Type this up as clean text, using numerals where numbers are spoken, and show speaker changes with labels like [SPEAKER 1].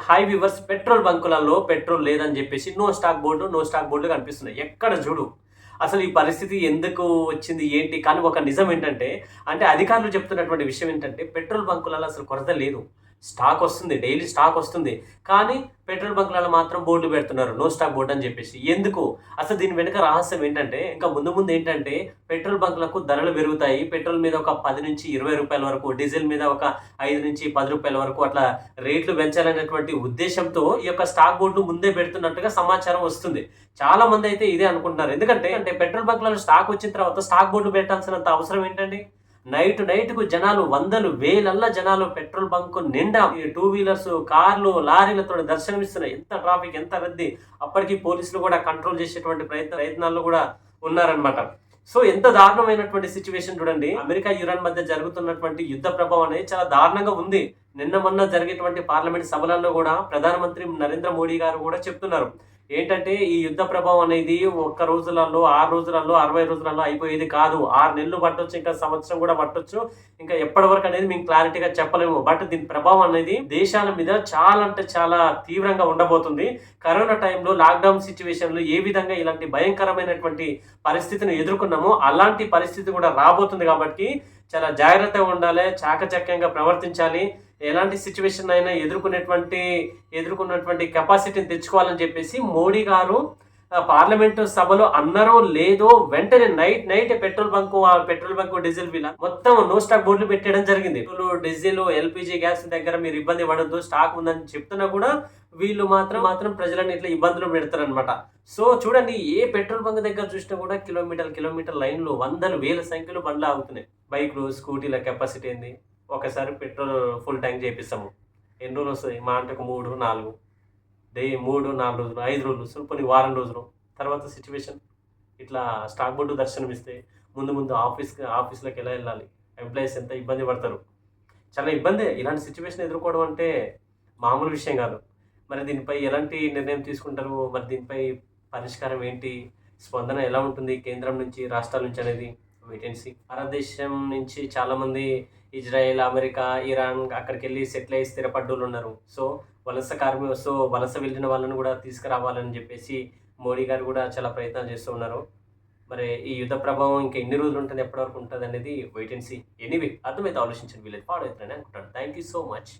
[SPEAKER 1] High viewers, petrol బంకులలో petrol లేదని చెప్పేసి no stock బోర్డులు కనిపిస్తున్నాయి ఎక్కడ చూడు. అసలు ఈ పరిస్థితి ఎందుకు వచ్చింది ఏంటి? కానీ ఒక నిజం ఏంటంటే, అంటే అధికారులు చెప్తున్నటువంటి విషయం ఏంటంటే, పెట్రోల్ బంకులలో అసలు కొరత లేదు. స్టాక్ వస్తుంది. డైలీ స్టాక్ వస్తుంది. కానీ పెట్రోల్ బంకులలో మాత్రం బోర్డులు పెడుతున్నారు. నో స్టాక్ బోర్డ్ అని చెప్పేసి. ఎందుకు? అసలు దీని వెనుక రహస్యం ఏంటంటే, ఇంకా ముందు ఏంటంటే పెట్రోల్ బంకులకు ధరలు పెరుగుతాయి. పెట్రోల్ మీద ఒక ₹10-20 వరకు, డీజిల్ మీద ఒక ₹5-10 వరకు అట్లా రేట్లు పెంచాలనేటువంటి ఉద్దేశ్యంతో ఈ యొక్క స్టాక్ బోర్డులు ముందే పెడుతున్నట్టుగా సమాచారం వస్తుంది. చాలా మంది అయితే ఇదే అనుకుంటున్నారు. ఎందుకంటే పెట్రోల్ బంకులలో స్టాక్ వచ్చిన తర్వాత స్టాక్ బోర్డు పెట్టాల్సినంత అవసరం ఏంటండి? నైట్‌కు జనాలు వందలు, వేలల్ల జనాలు పెట్రోల్ బంక్ నిండా ఈ టూ వీలర్స్, కార్లు, లారీలతోని దర్శనమిస్తున్నాయి. ఎంత ట్రాఫిక్, ఎంత రద్దీ. అప్పటికి పోలీసులు కూడా కంట్రోల్ చేసేటువంటి ప్రయత్నాల్లో కూడా ఉన్నారనమాట. సో ఎంత దారుణమైనటువంటి సిట్యుయేషన్ చూడండి. అమెరికా, ఇరాన్ మధ్య జరుగుతున్నటువంటి యుద్ధ ప్రభావం అనేది చాలా దారుణంగా ఉంది. నిన్న మొన్న జరిగేటువంటి పార్లమెంట్ సభలలో కూడా ప్రధానమంత్రి నరేంద్ర మోడీ గారు కూడా చెప్తున్నారు. ఏంటంటే ఈ యుద్ధ ప్రభావం అనేది ఒక్క రోజులలో, 6 రోజులలో, 60 రోజులలో అయిపోయేది కాదు. 6 నెలలు పట్టొచ్చు, ఇంకా సంవత్సరం కూడా పట్టొచ్చు. ఇంకా ఎప్పటి వరకు అనేది మేము క్లారిటీగా చెప్పలేము. బట్ దీని ప్రభావం అనేది దేశాల మీద చాలా అంటే చాలా తీవ్రంగా ఉండబోతుంది. కరోనా టైంలో లాక్‌డౌన్ సిట్యుయేషన్‌లో ఏ విధంగా ఇలాంటి భయంకరమైనటువంటి పరిస్థితిని ఎదుర్కొన్నామో అలాంటి పరిస్థితి కూడా రాబోతుంది కాబట్టి చాలా జాగ్రత్తగా ఉండాలి. చాకచక్యంగా ప్రవర్తించాలి. ఎలాంటి సిట్యుయేషన్ అయినా ఎదుర్కొన్నటువంటి కెపాసిటీని తెచ్చుకోవాలని చెప్పేసి మోడీ గారు పార్లమెంటు సభలో అన్నారో లేదో వెంటనే night petrol bunk diesel bill మొత్తం నో స్టాక్ బోర్డులు పెట్టడం జరిగింది. డీజిల్, ఎల్‌పీజీ గ్యాస్ దగ్గర మీరు ఇబ్బంది పడొద్దు, స్టాక్ ఉందని చెప్తున్నా కూడా వీళ్ళు మాత్రం ప్రజలను ఇట్లా ఇబ్బందులు పెడతారనమాట. సో చూడండి, ఏ పెట్రోల్ బంక్ దగ్గర చూసినా కూడా కిలోమీటర్ లైన్లు, వందలు, వేల సంఖ్యలో బండ్లు ఆగుతున్నాయి. బైక్‌లు, స్కూటీల కెపాసిటీ ఏంది? ఒకసారి పెట్రోల్ ఫుల్ ట్యాంక్ చేపిస్తాము. ఎన్ని రోజులు వస్తది? మహా అంటే ఒక 3, 4 3, 4 రోజులు, 5 రోజులు, సో పోనీ వారం రోజులు. తర్వాత సిట్యుయేషన్ ఇట్లా స్టాక్ బోర్డు దర్శనమిస్తే ముందు ఆఫీస్‌లోకి ఎలా ఎళ్ళాలి? ఎంప్లాయీస్ ఎంత ఇబ్బంది పడతారు. చాలా ఇబ్బందే. ఇలాంటి సిట్యుయేషన్ ఎదుర్కోవడం అంటే మామూలు విషయం కాదు. మరి దీనిపై ఎలాంటి నిర్ణయం తీసుకుంటారు? మరి దీనిపై పరిష్కారం ఏంటి? స్పందన ఎలా ఉంటుంది కేంద్రం నుంచి, రాష్ట్రాల నుంచి అనేది వెయిట్ అండ్ సీ. భారతదేశం నుంచి చాలామంది ఇజ్రాయెల్, అమెరికా, ఇరాన్ అక్కడికెళ్ళి సెటిల్ అయ్యి స్థిరపడ్డోళ్ళున్నారు. సో వలస వెళ్ళిన వాళ్ళని కూడా తీసుకురావాలని చెప్పేసి మోడీ గారు కూడా చాలా ప్రయత్నాలు చేస్తూ ఉన్నారు. మరి ఈ యుద్ధ ప్రభావం ఇంకా ఎన్ని రోజులు ఉంటుంది, ఎప్పటి వరకు ఉంటదనేది వెయిట్ అండ్ సీ. ఎనీవే అర్థమైతే ఆలోచించండి. వీళ్ళది ఫాలో అవుతారని అనుకుంటాను. Thank you so much.